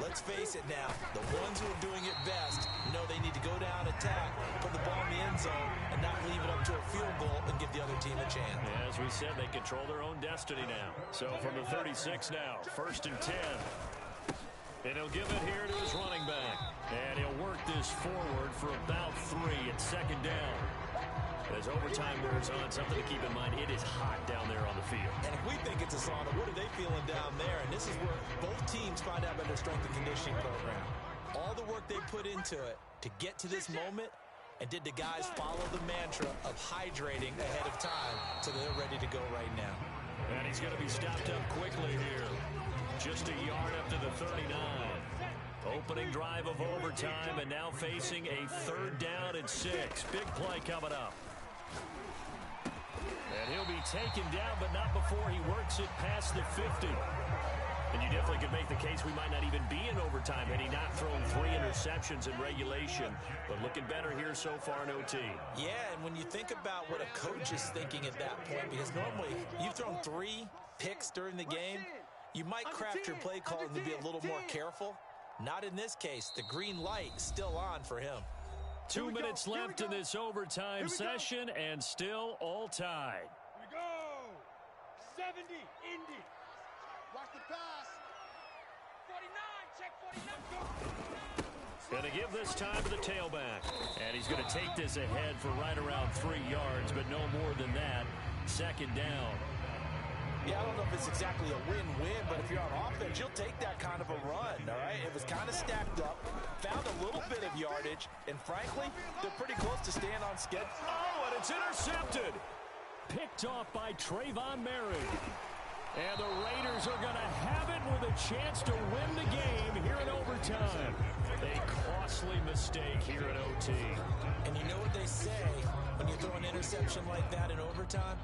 Let's face it now, the ones who are doing it best know they need to go down, attack, put the ball in the end zone, and not leave it up to a field goal and give the other team a chance. As we said, they control their own destiny now. So from the 36 now, 1st and 10. And he'll give it here to his running back. And he'll work this forward for about 3 at 2nd down. As overtime wears on, something to keep in mind, it is hot down there on the field. And if we think it's a sauna, what are they feeling down there? And this is where both teams find out about their strength and conditioning program. All the work they put into it to get to this moment, and did the guys follow the mantra of hydrating ahead of time so they're ready to go right now. And he's going to be stopped up quickly here. Just a yard up to the 39. Opening drive of overtime, and now facing a 3rd down and 6. Big play coming up. And he'll be taken down, but not before he works it past the 50. And you definitely could make the case we might not even be in overtime had he not thrown 3 interceptions in regulation. But looking better here so far in OT. Yeah, and when you think about what a coach is thinking at that point, because normally you've thrown 3 picks during the game, you might craft your play calling to be a little more careful. Not in this case. The green light is still on for him. 2 minutes left in this overtime session, and still all tied. Here we go. 70, Indy. Watch the pass. 49, check 49. Going to give this time to the tailback. And he's going to take this ahead for right around 3 yards, but no more than that. 2nd down. Yeah, I don't know if it's exactly a win-win, but if you're on offense, you'll take that kind of a run, all right? It was kind of stacked up, found a little bit of yardage, and frankly, they're pretty close to staying on schedule. Oh, and it's intercepted. Picked off by Trayvon Merritt. And the Raiders are going to have it with a chance to win the game here in overtime. A costly mistake here in OT. And you know what they say when you throw an interception like that in overtime?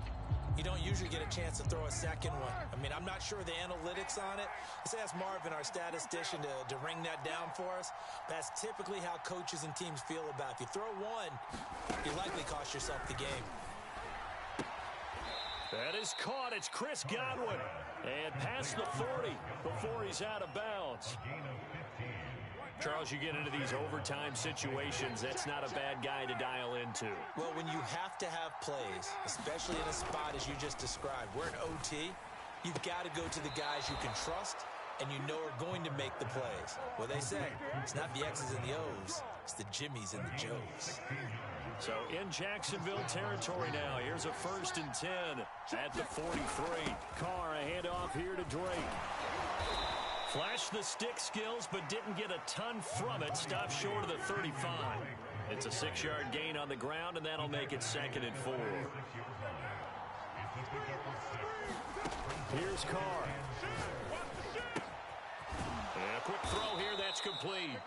You don't usually get a chance to throw a second one. I mean, I'm not sure the analytics on it. Let's ask Marvin, our statistician, to ring that down for us. That's typically how coaches and teams feel about it. If you throw one, you likely cost yourself the game. That is caught. It's Chris Godwin. And past the 40 before he's out of bounds. Charles, you get into these overtime situations, that's not a bad guy to dial into. Well, when you have to have plays, especially in a spot as you just described, we're in OT, you've got to go to the guys you can trust and you know are going to make the plays. Well, they say it's not the X's and the O's, it's the Jimmies and the Joes. So in Jacksonville territory now, here's a 1st and 10 at the 43. Carr, a handoff here to Drake. Flashed the stick skills, but didn't get a ton from it. Stopped short of the 35. It's a 6-yard gain on the ground, and that'll make it 2nd and 4. Here's Carr. And a quick throw here, that's complete.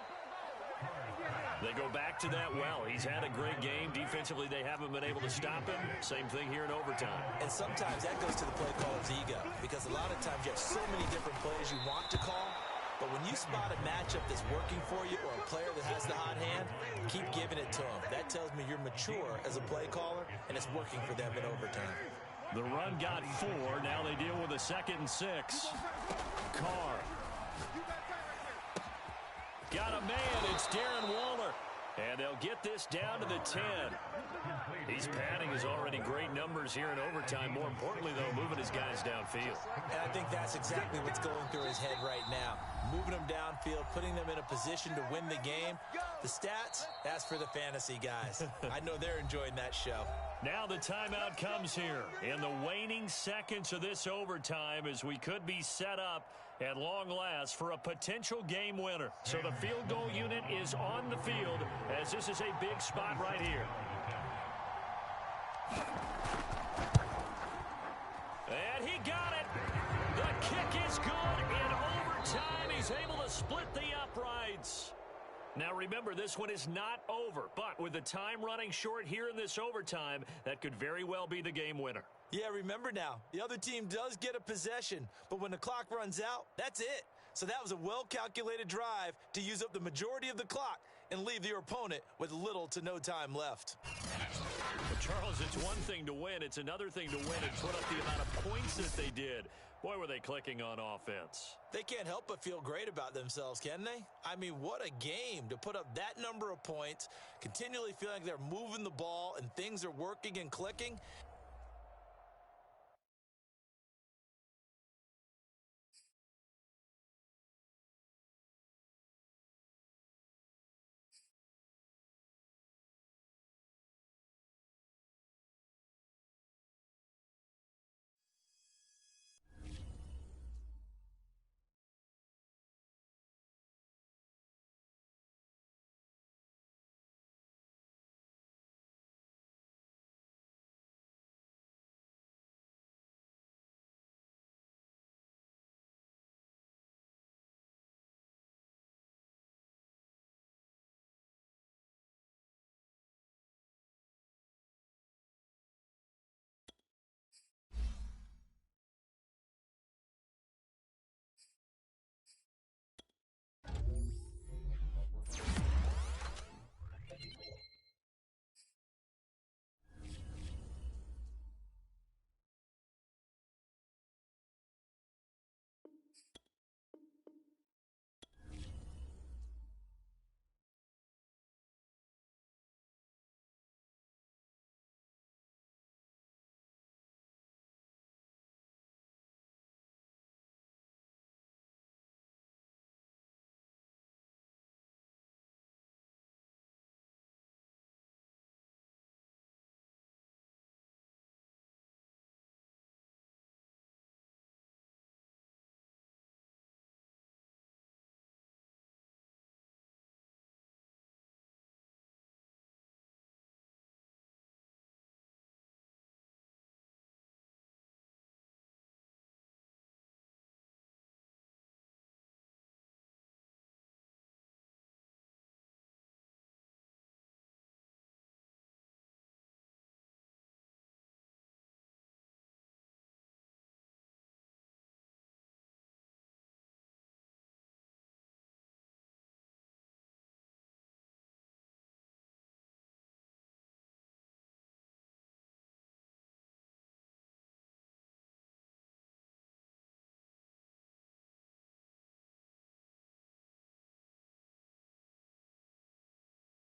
They go back to that well. He's had a great game. Defensively, they haven't been able to stop him. Same thing here in overtime. And sometimes that goes to the play caller's ego, because a lot of times you have so many different plays you want to call, but when you spot a matchup that's working for you or a player that has the hot hand, keep giving it to him. That tells me you're mature as a play caller, and it's working for them in overtime. The run got 4. Now they deal with a 2nd and 6. Carr Got a man. It's Darren Waller. And they'll get this down to the 10. He's padding his already great numbers here in overtime. More importantly, though, moving his guys downfield. And I think that's exactly what's going through his head right now. Moving them downfield, putting them in a position to win the game. The stats, that's for the fantasy guys. I know they're enjoying that show. Now the timeout comes here in the waning seconds of this overtime as we could be set up at long last for a potential game winner. So the field goal unit is on the field as this is a big spot right here. And he got it. The kick is good. In overtime, he's able to split the uprights. Now remember, this one is not over, but with the time running short here in this overtime, that could very well be the game winner. Yeah, remember now, the other team does get a possession, but when the clock runs out, that's it. So that was a well-calculated drive to use up the majority of the clock and leave your opponent with little to no time left. Well, Charles, it's one thing to win. It's another thing to win and put up the amount of points that they did. Boy, were they clicking on offense. They can't help but feel great about themselves, can they? I mean, what a game to put up that number of points, continually feeling like they're moving the ball and things are working and clicking.